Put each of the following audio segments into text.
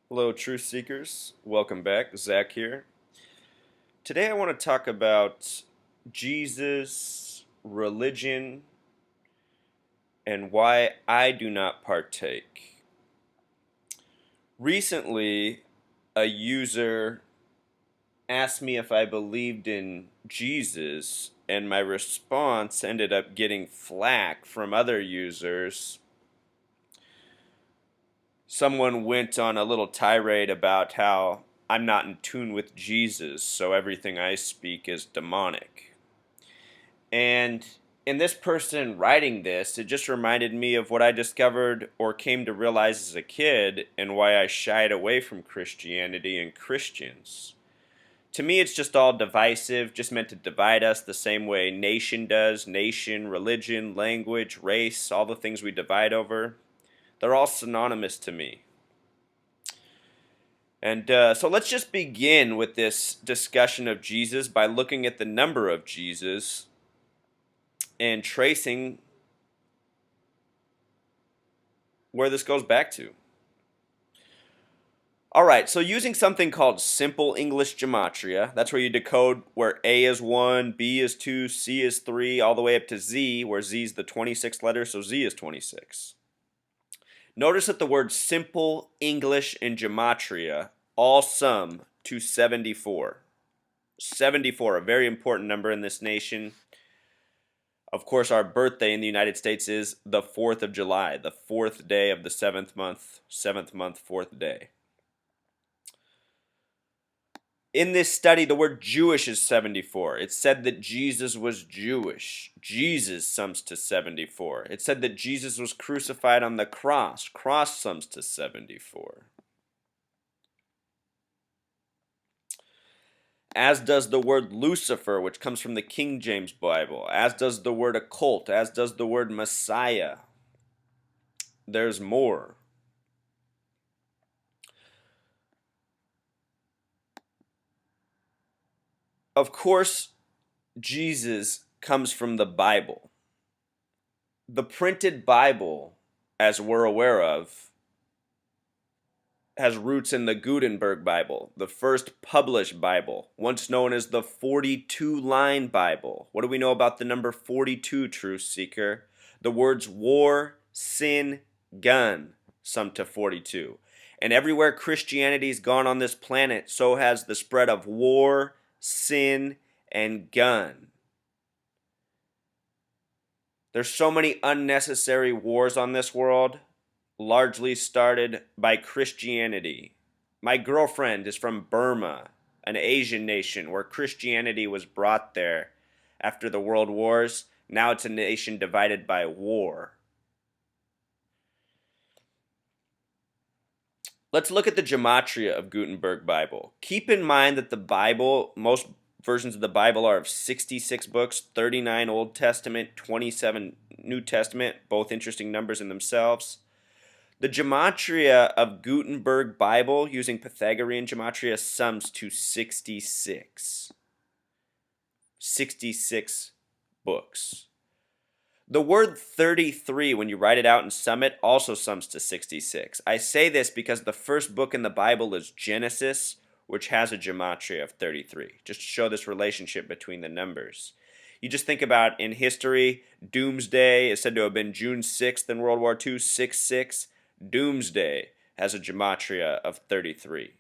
Hello, Truth Seekers. Welcome back. Zach here. Today I want to talk about Jesus, religion, and why I do not partake. Recently, a user asked me if I believed in Jesus, and my response ended up getting flack from other users. Someone went on a little tirade about how I'm not in tune with Jesus, so everything I speak is demonic. And in this person writing this, it just reminded me of what I discovered or came to realize as a kid and why I shied away from Christianity and Christians. To me, it's just all divisive, just meant to divide us the same way nation does. Nation, religion, language, race, all the things we divide over. They're all synonymous to me. And so let's just begin with this discussion of Jesus by looking at the number of Jesus and tracing where this goes back to. All right, so using something called simple English gematria, that's where you decode where A is 1, B is 2, C is 3, all the way up to Z, where Z is the 26th letter, so Z is 26. Notice that the words simple English and gematria all sum to 74. 74, a very important number in this nation. Of course, our birthday in the United States is the 4th of July, the 4th day of the 7th month, 4th day. In this study, the word Jewish is 74. It said that Jesus was Jewish. Jesus sums to 74. It said that Jesus was crucified on the cross. Cross sums to 74. As does the word Lucifer, which comes from the King James Bible. As does the word occult. As does the word Messiah. There's more. Of course, Jesus comes from the Bible. The printed Bible, as we're aware of, has roots in the Gutenberg Bible, the first published Bible, once known as the 42-line Bible. What do we know about the number 42, Truth Seeker? The words war, sin, gun sum to 42. And everywhere Christianity's gone on this planet, so has the spread of war, sin, and gun. There's so many unnecessary wars on this world, largely started by Christianity. My girlfriend is from Burma, an Asian nation where Christianity was brought there after the world wars. Now it's a nation divided by war. Let's look at the gematria of Gutenberg Bible. Keep in mind that the Bible, most versions of the Bible are of 66 books, 39 Old Testament, 27 New Testament, both interesting numbers in themselves. The gematria of Gutenberg Bible using Pythagorean gematria sums to 66. 66 books. The word 33, when you write it out and sum it, also sums to 66. I say this because the first book in the Bible is Genesis, which has a gematria of 33, just to show this relationship between the numbers. You just think about in history, Doomsday is said to have been June 6th in World War II, 6-6. Doomsday has a gematria of 33.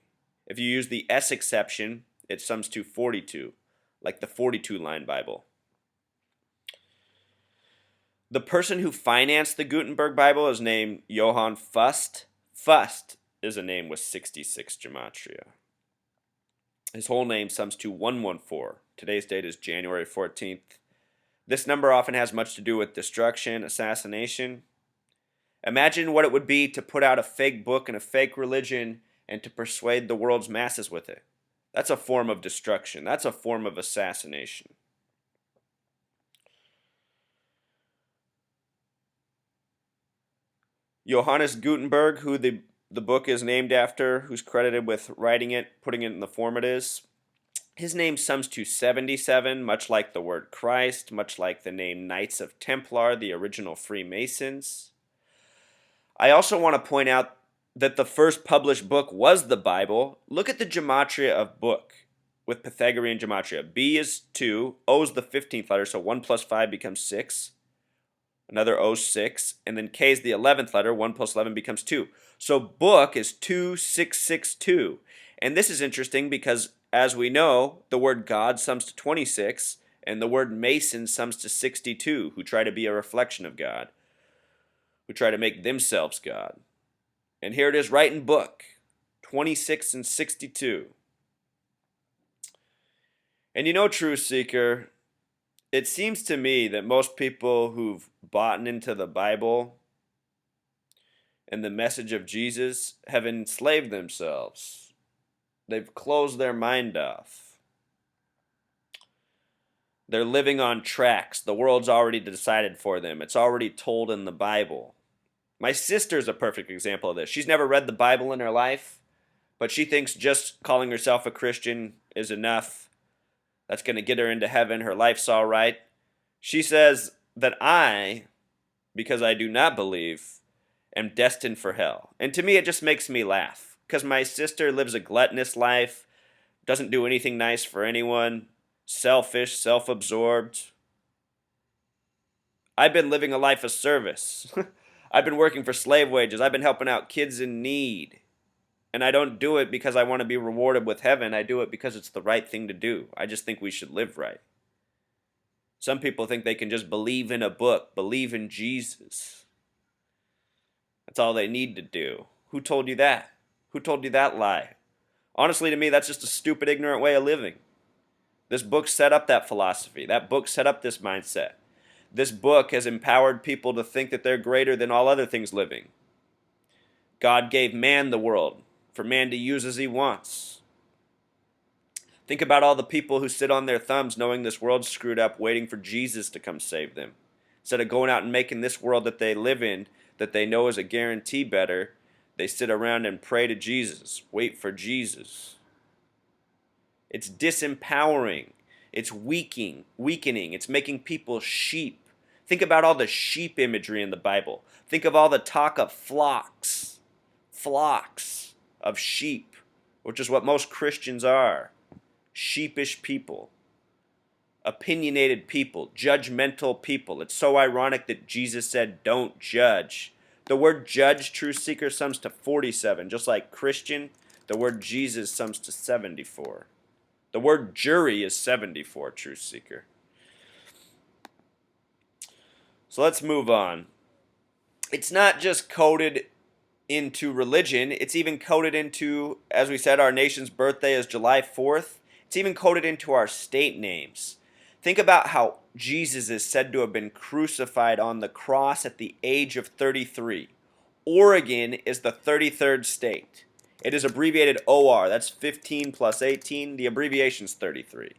If you use the S exception, it sums to 42, like the 42-line Bible. The person who financed the Gutenberg Bible is named Johann Fust. Fust is a name with 66 gematria. His whole name sums to 114. Today's date is January 14th. This number often has much to do with destruction, assassination. Imagine what it would be to put out a fake book and a fake religion and to persuade the world's masses with it. That's a form of destruction. That's a form of assassination. Johannes Gutenberg, who the book is named after, who's credited with writing it, putting it in the form it is, his name sums to 77, much like the word Christ, much like the name Knights of Templar, the original Freemasons. I also want to point out that the first published book was the Bible, look at the gematria of book with Pythagorean gematria. B is 2, O is the 15th letter, so 1 plus 5 becomes 6. Another O is 6, and then K is the 11th letter, 1 plus 11 becomes 2. So book is 2662. And this is interesting because, as we know, the word God sums to 26, and the word Mason sums to 62, who try to be a reflection of God, who try to make themselves God. And here it is right in book, 26 and 62. And you know, Truth Seeker, it seems to me that most people who've bought into the Bible and the message of Jesus have enslaved themselves. They've closed their mind off. They're living on tracks. The world's already decided for them. It's already told in the Bible. My sister's a perfect example of this. She's never read the Bible in her life, but she thinks just calling herself a Christian is enough. That's going to get her into heaven. Her life's all right. She says that I, because I do not believe, am destined for hell. And to me, it just makes me laugh, because my sister lives a gluttonous life, doesn't do anything nice for anyone, selfish, self-absorbed. I've been living a life of service. I've been working for slave wages. I've been helping out kids in need. And I don't do it because I want to be rewarded with heaven. I do it because it's the right thing to do. I just think we should live right. Some people think they can just believe in a book, believe in Jesus. That's all they need to do. Who told you that? Who told you that lie? Honestly, to me, that's just a stupid, ignorant way of living. This book set up that philosophy. That book set up this mindset. This book has empowered people to think that they're greater than all other things living. God gave man the world for man to use as he wants. Think about all the people who sit on their thumbs knowing this world's screwed up, waiting for Jesus to come save them. Instead of going out and making this world that they live in, that they know is a guarantee better, they sit around and pray to Jesus, wait for Jesus. It's disempowering. It's weakening. It's making people sheep. Think about all the sheep imagery in the Bible. Think of all the talk of flocks of sheep, which is what most Christians are. Sheepish people, opinionated people, judgmental people. It's so ironic that Jesus said, don't judge. The word judge, Truth Seeker, sums to 47. Just like Christian, the word Jesus sums to 74. The word jury is 74, Truth Seeker. So let's move on. It's not just coded into religion. It's even coded into, as we said, our nation's birthday is July 4th. It's even coded into our state names. Think about how Jesus is said to have been crucified on the cross at the age of 33. Oregon is the 33rd state. It is abbreviated OR. That's 15 plus 18. The abbreviation is 33.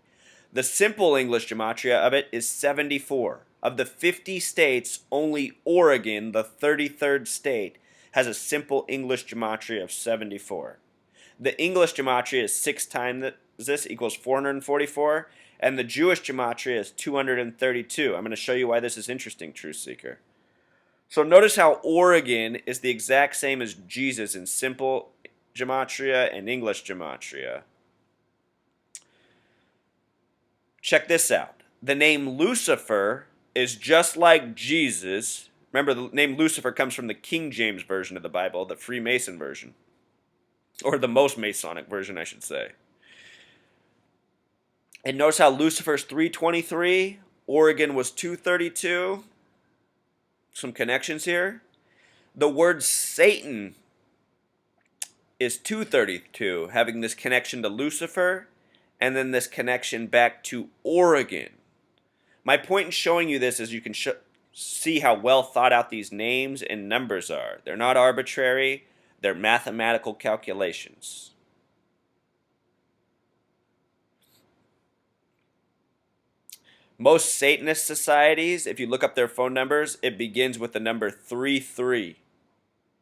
The simple English gematria of it is 74. Of the 50 states, only Oregon, the 33rd state, has a simple English gematria of 74. The English gematria is 6 times this, equals 444, and the Jewish gematria is 232. I'm going to show you why this is interesting, Truth Seeker. So notice how Oregon is the exact same as Jesus in simple gematria and English gematria. Check this out. The name Lucifer is just like Jesus. Remember, the name Lucifer comes from the King James Version of the Bible, the Freemason version. Or the most Masonic version, I should say. And notice how Lucifer's 323, Oregon was 232. Some connections here. The word Satan is 232, having this connection to Lucifer, and then this connection back to Oregon. My point in showing you this is you can see how well thought out these names and numbers are. They're not arbitrary, they're mathematical calculations. Most Satanist societies, if you look up their phone numbers, it begins with the number 33.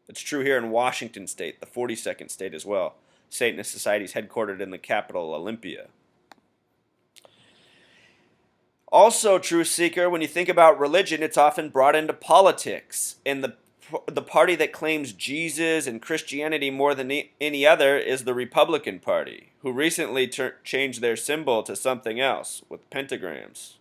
It's true here in Washington State, the 42nd state as well. Satanist societies headquartered in the capital, Olympia. Also, Truth Seeker, when you think about religion, it's often brought into politics. And the the party that claims Jesus and Christianity more than any other is the Republican Party, who recently changed their symbol to something else with pentagrams.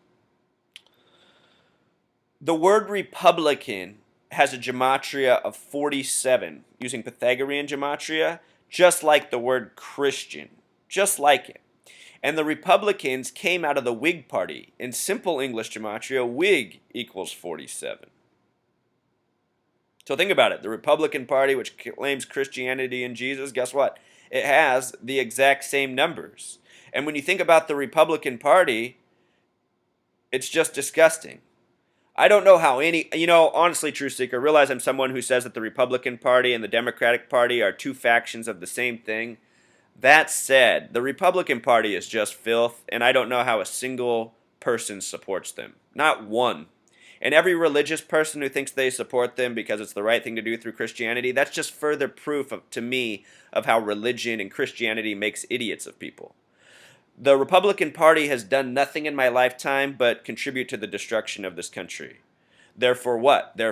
The word Republican has a gematria of 47 using Pythagorean gematria, just like the word Christian, just like it. And the Republicans came out of the Whig Party. In simple English gematria, Whig equals 47. So think about it. The Republican Party, which claims Christianity and Jesus, guess what? It has the exact same numbers. And when you think about the Republican Party, it's just disgusting. I don't know how honestly, True Seeker, realize I'm someone who says that the Republican Party and the Democratic Party are two factions of the same thing. That said, the Republican Party is just filth, and I don't know how a single person supports them. Not one. And every religious person who thinks they support them because it's the right thing to do through Christianity, that's just further proof to me of how religion and Christianity makes idiots of people. The Republican Party has done nothing in my lifetime but contribute to the destruction of this country. Therefore what? They're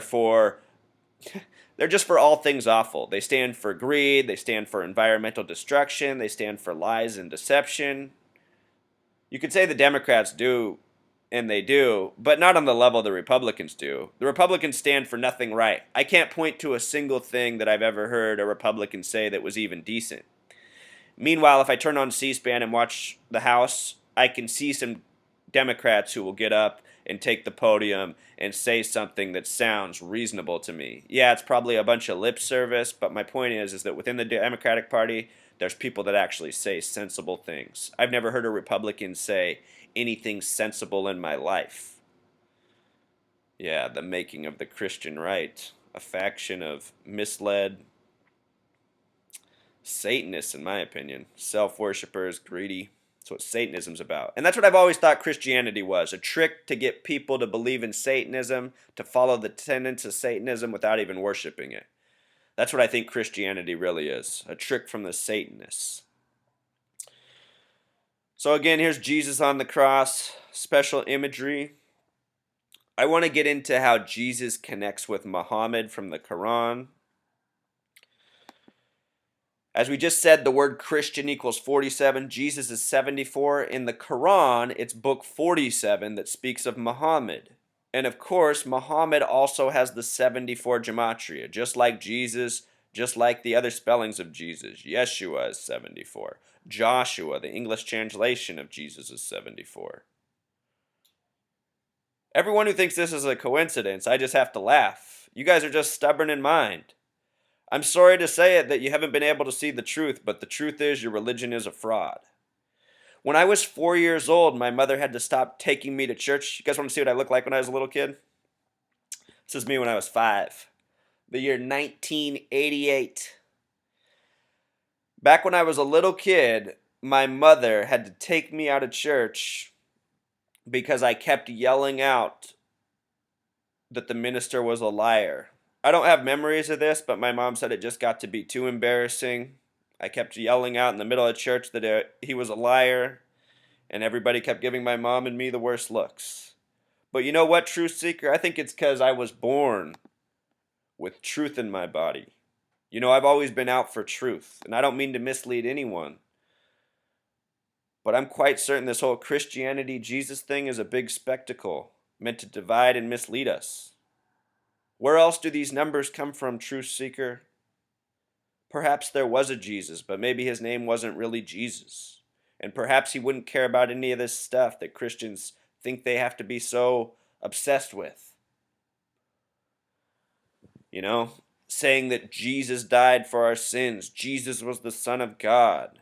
just for all things awful. They stand for greed, they stand for environmental destruction, they stand for lies and deception. You could say the Democrats do, and they do, but not on the level the Republicans do. The Republicans stand for nothing right. I can't point to a single thing that I've ever heard a Republican say that was even decent. Meanwhile, if I turn on C-SPAN and watch the House, I can see some Democrats who will get up and take the podium and say something that sounds reasonable to me. Yeah, it's probably a bunch of lip service, but my point is that within the Democratic Party, there's people that actually say sensible things. I've never heard a Republican say anything sensible in my life. Yeah, the making of the Christian right, a faction of misled Satanists, in my opinion. Self-worshippers, greedy. That's what Satanism's about. And that's what I've always thought Christianity was. A trick to get people to believe in Satanism, to follow the tenets of Satanism without even worshiping it. That's what I think Christianity really is. A trick from the Satanists. So again, here's Jesus on the cross. Special imagery. I want to get into how Jesus connects with Muhammad from the Quran. As we just said, the word Christian equals 47. Jesus is 74. In the Quran, it's book 47 that speaks of Muhammad. And of course, Muhammad also has the 74 gematria, just like Jesus, just like the other spellings of Jesus. Yeshua is 74. Joshua, the English translation of Jesus, is 74. Everyone who thinks this is a coincidence, I just have to laugh. You guys are just stubborn in mind. I'm sorry to say it that you haven't been able to see the truth, but the truth is your religion is a fraud. When I was 4 years old, my mother had to stop taking me to church. You guys want to see what I looked like when I was a little kid? This is me when I was 5. The year 1988. Back when I was a little kid, my mother had to take me out of church because I kept yelling out that the minister was a liar. I don't have memories of this, but my mom said it just got to be too embarrassing. I kept yelling out in the middle of church that he was a liar, and everybody kept giving my mom and me the worst looks. But you know what, Truth Seeker? I think it's because I was born with truth in my body. You know, I've always been out for truth, and I don't mean to mislead anyone. But I'm quite certain this whole Christianity Jesus thing is a big spectacle meant to divide and mislead us. Where else do these numbers come from, Truth Seeker? Perhaps there was a Jesus, but maybe his name wasn't really Jesus. And perhaps he wouldn't care about any of this stuff that Christians think they have to be so obsessed with. You know, saying that Jesus died for our sins. Jesus was the Son of God.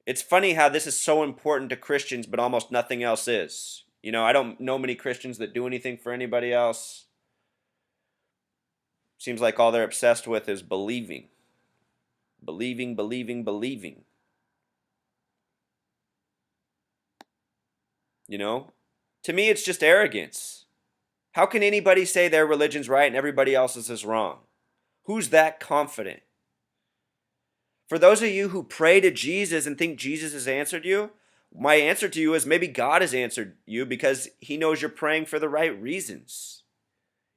It's funny how this is so important to Christians, but almost nothing else is. You know, I don't know many Christians that do anything for anybody else. Seems like all they're obsessed with is believing. Believing, believing, believing. You know? To me, it's just arrogance. How can anybody say their religion's right and everybody else's is wrong? Who's that confident? For those of you who pray to Jesus and think Jesus has answered you, my answer to you is maybe God has answered you because he knows you're praying for the right reasons.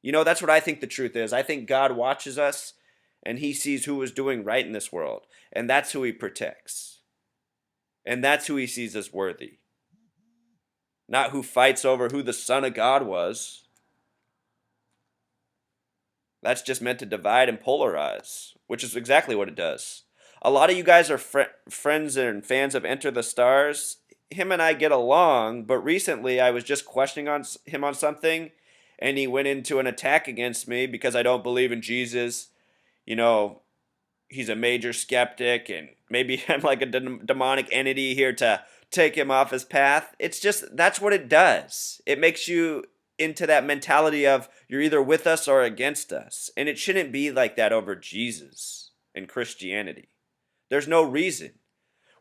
You know, that's what I think the truth is. I think God watches us and he sees who is doing right in this world. And that's who he protects. And that's who he sees as worthy. Not who fights over who the Son of God was. That's just meant to divide and polarize, which is exactly what it does. A lot of you guys are friends and fans of Enter the Stars. Him and I get along, but recently I was just questioning him on something, and he went into an attack against me because I don't believe in Jesus. You know, he's a major skeptic, and maybe I'm like a demonic entity here to take him off his path. It's just, that's what it does. It makes you into that mentality of you're either with us or against us. And it shouldn't be like that over Jesus and Christianity. There's no reason.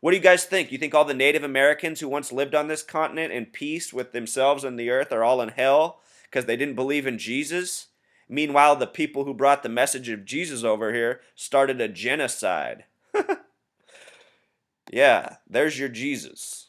What do you guys think? You think all the Native Americans who once lived on this continent in peace with themselves and the earth are all in hell because they didn't believe in Jesus? Meanwhile, the people who brought the message of Jesus over here started a genocide. Yeah, there's your Jesus.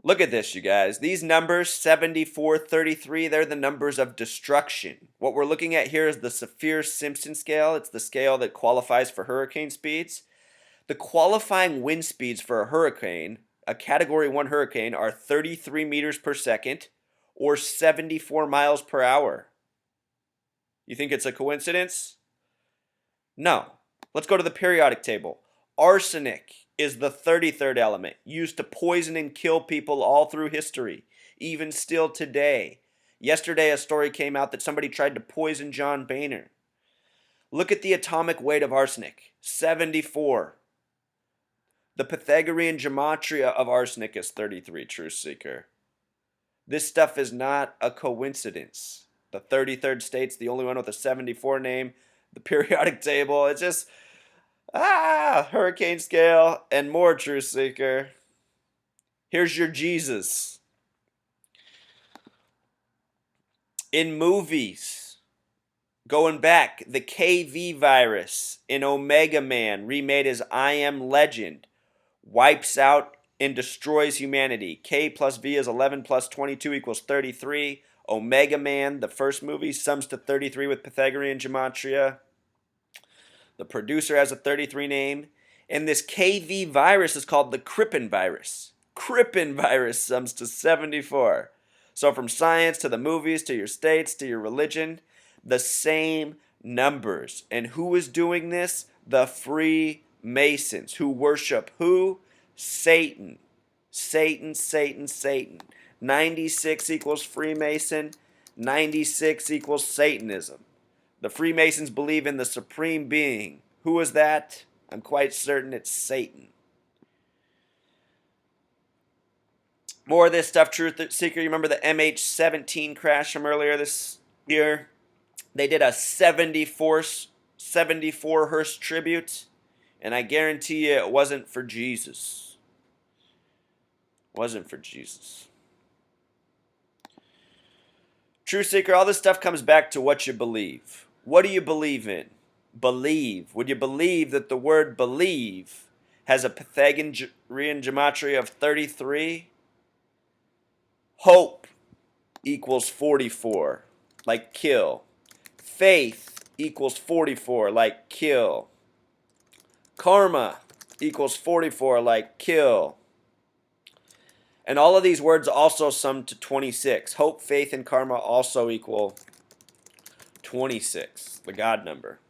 Look at this, you guys. These numbers, 74, 33, they're the numbers of destruction. What we're looking at here is the Saffir-Simpson scale. It's the scale that qualifies for hurricane speeds. The qualifying wind speeds for a hurricane, a Category 1 hurricane, are 33 meters per second or 74 miles per hour. You think it's a coincidence? No. Let's go to the periodic table. Arsenic is the 33rd element, used to poison and kill people all through history, even still today. Yesterday, a story came out that somebody tried to poison John Boehner. Look at the atomic weight of arsenic, 74. The Pythagorean gematria of arsenic is 33, Truth Seeker. This stuff is not a coincidence. The 33rd state's the only one with a 74 name. The periodic table, it's just, hurricane scale and more, Truth Seeker. Here's your Jesus. In movies, going back, the KV virus in Omega Man, remade as I Am Legend, wipes out and destroys humanity. K plus V is 11 plus 22 equals 33. Omega Man, the first movie, sums to 33 with Pythagorean gematria. The producer has a 33 name. And this KV virus is called the Crippling virus. Crippling virus sums to 74. So from science to the movies to your states to your religion, the same numbers. And who is doing this? The Freemasons, who worship who? Satan. Satan, Satan, Satan. 96 equals Freemason. 96 equals Satanism. The Freemasons believe in the supreme being. Who is that? I'm quite certain it's Satan. More of this stuff, Truth Seeker. You remember the MH17 crash from earlier this year? They did a 74 hearse tribute, and I guarantee you it wasn't for Jesus. It wasn't for Jesus. Truth Seeker, all this stuff comes back to what you believe. What do you believe in? Believe. Would you believe that the word believe has a Pythagorean gematria of 33? Hope equals 44, like kill. Faith equals 44, like kill. Karma equals 44, like kill. And all of these words also sum to 26. Hope, faith, and karma also equal 26, the God number.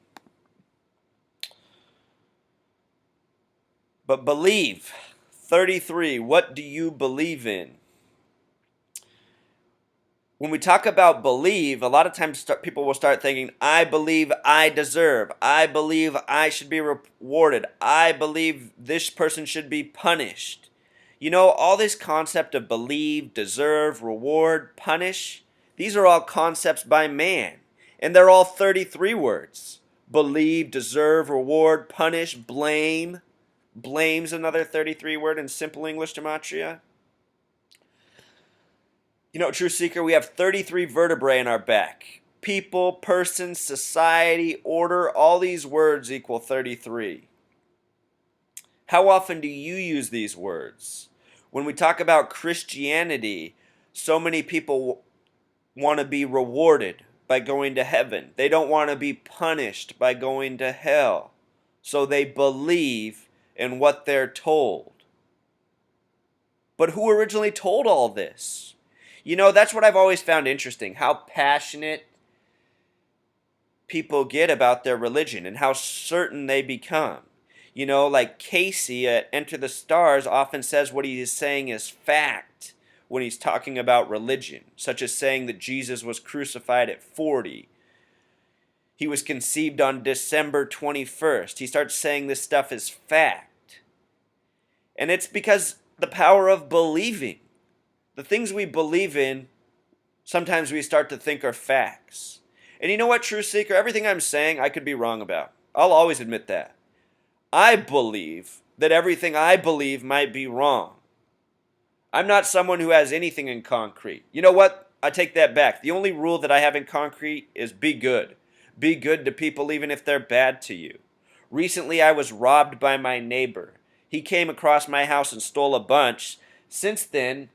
But believe, 33, what do you believe in? When we talk about believe, a lot of times people will start thinking, I believe I deserve. I believe I should be rewarded. I believe this person should be punished. You know, all this concept of believe, deserve, reward, punish, these are all concepts by man. And they're all 33 words. Believe, deserve, reward, punish, blame. Blame's another 33 word in simple English gematria. You know, True Seeker, we have 33 vertebrae in our back. People, person, society, order, all these words equal 33. How often do you use these words? When we talk about Christianity, so many people want to be rewarded by going to heaven. They don't want to be punished by going to hell. So they believe in what they're told. But who originally told all this? You know, that's what I've always found interesting, how passionate people get about their religion and how certain they become. You know, like Casey at Enter the Stars often says what he is saying is fact when he's talking about religion, such as saying that Jesus was crucified at 40. He was conceived on December 21st. He starts saying this stuff is fact. And it's because the power of believing. The things we believe in, sometimes we start to think are facts. And you know what, Truth Seeker? Everything I'm saying, I could be wrong about. I'll always admit that. I believe that everything I believe might be wrong. I'm not someone who has anything in concrete. You know what? I take that back. The only rule that I have in concrete is be good. Be good to people even if they're bad to you. Recently, I was robbed by my neighbor. He came across my house and stole a bunch. Since then,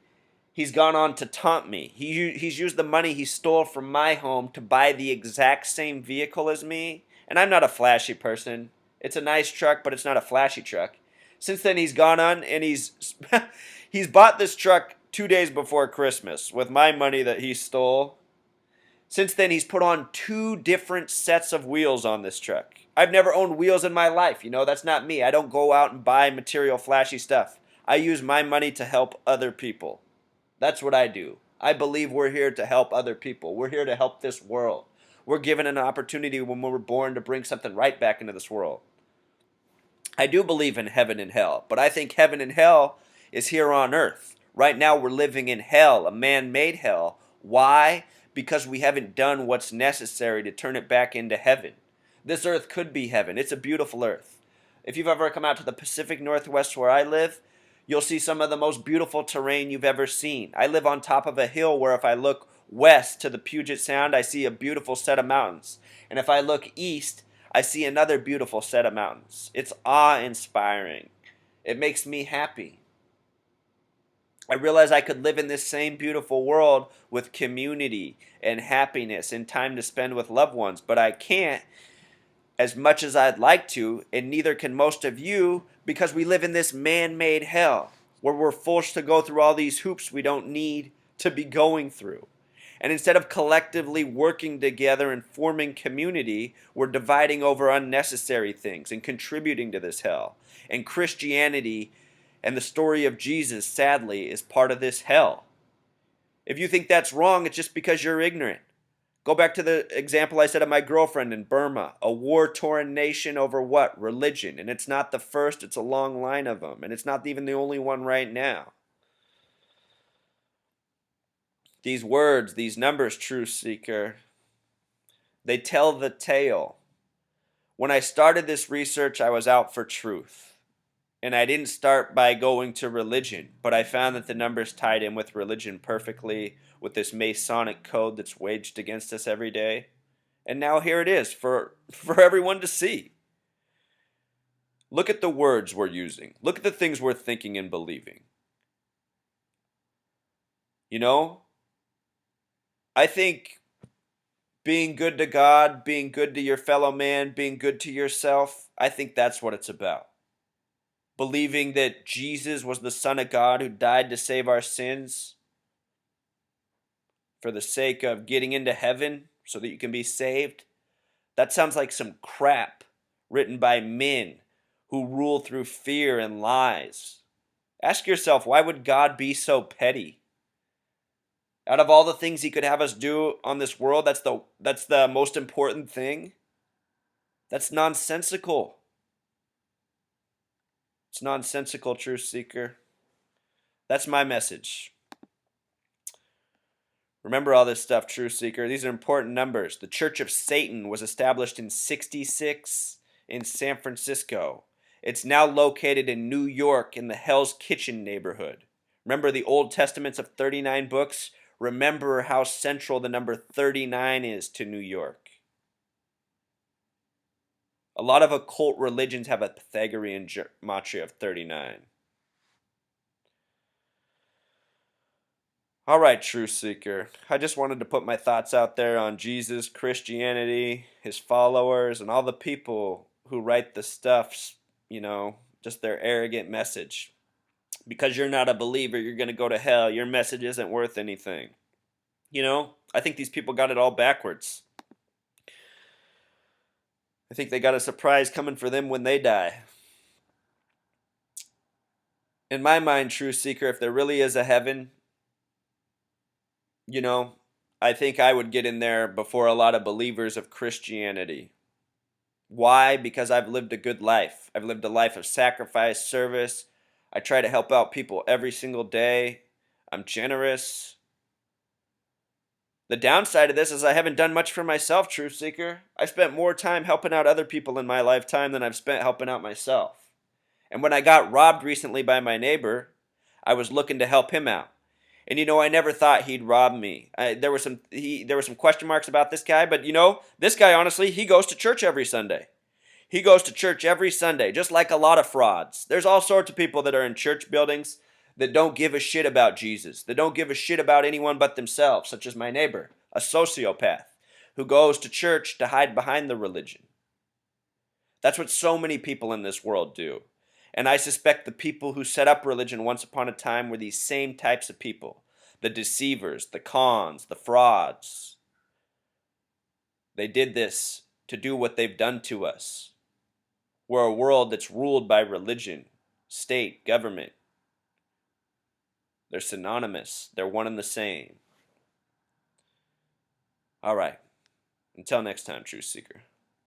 he's gone on to taunt me. He's used the money he stole from my home to buy the exact same vehicle as me. And I'm not a flashy person. It's a nice truck, but it's not a flashy truck. Since then, he's gone on and he's he's bought this truck 2 days before Christmas with my money that he stole. Since then, he's put on 2 different sets of wheels on this truck. I've never owned wheels in my life. You know, that's not me. I don't go out and buy material flashy stuff. I use my money to help other people. That's what I do. I believe we're here to help other people. We're here to help this world. We're given an opportunity when we were born to bring something right back into this world. I do believe in heaven and hell, but I think heaven and hell is here on earth. Right now we're living in hell, a man-made hell. Why? Because we haven't done what's necessary to turn it back into heaven. This earth could be heaven. It's a beautiful earth. If you've ever come out to the Pacific Northwest where I live, you'll see some of the most beautiful terrain you've ever seen. I live on top of a hill where if I look west to the Puget Sound, I see a beautiful set of mountains. And if I look east, I see another beautiful set of mountains. It's awe-inspiring. It makes me happy. I realize I could live in this same beautiful world with community and happiness and time to spend with loved ones, but I can't as much as I'd like to, and neither can most of you, because we live in this man-made hell where we're forced to go through all these hoops we don't need to be going through. And instead of collectively working together and forming community, we're dividing over unnecessary things and contributing to this hell. And Christianity and the story of Jesus, sadly, is part of this hell. If you think that's wrong, it's just because you're ignorant. Go back to the example I said of my girlfriend in Burma, a war-torn nation over what? Religion. And it's not the first, it's a long line of them. And it's not even the only one right now. These words, these numbers, Truth Seeker, they tell the tale. When I started this research, I was out for truth. And I didn't start by going to religion, but I found that the numbers tied in with religion perfectly, with this Masonic code that's waged against us every day. And now here it is for everyone to see. Look at the words we're using. Look at the things we're thinking and believing. You know, I think being good to God, being good to your fellow man, being good to yourself, I think that's what it's about. Believing that Jesus was the Son of God who died to save our sins for the sake of getting into heaven so that you can be saved. That sounds like some crap written by men who rule through fear and lies. Ask yourself, why would God be so petty? Out of all the things he could have us do on this world, that's the most important thing? That's nonsensical. It's nonsensical, Truth Seeker. That's my message. Remember all this stuff, Truth Seeker. These are important numbers. The Church of Satan was established in 1966 in San Francisco. It's now located in New York in the Hell's Kitchen neighborhood. Remember the Old Testaments of 39 books? Remember how central the number 39 is to New York. A lot of occult religions have a Pythagorean gematria of 39. All right, Truth Seeker. I just wanted to put my thoughts out there on Jesus, Christianity, his followers, and all the people who write the stuffs, just their arrogant message. Because you're not a believer, you're going to go to hell. Your message isn't worth anything. I think these people got it all backwards. I think they got a surprise coming for them when they die. In my mind, Truth Seeker, if there really is a heaven, you know, I think I would get in there before a lot of believers of Christianity. Why? Because I've lived a good life. I've lived a life of sacrifice, service. I try to help out people every single day. I'm generous. The downside of this is I haven't done much for myself, Truth Seeker. I spent more time helping out other people in my lifetime than I've spent helping out myself. And when I got robbed recently by my neighbor, I was looking to help him out. And I never thought he'd rob me. There were some question marks about this guy, but this guy honestly, he goes to church every Sunday. He goes to church every Sunday, just like a lot of frauds. There's all sorts of people that are in church buildings that don't give a shit about Jesus, that don't give a shit about anyone but themselves, such as my neighbor, a sociopath, who goes to church to hide behind the religion. That's what so many people in this world do. And I suspect the people who set up religion once upon a time were these same types of people. The deceivers, the cons, the frauds. They did this to do what they've done to us. We're a world that's ruled by religion, state, government. They're synonymous. They're one and the same. All right. Until next time, Truth Seeker.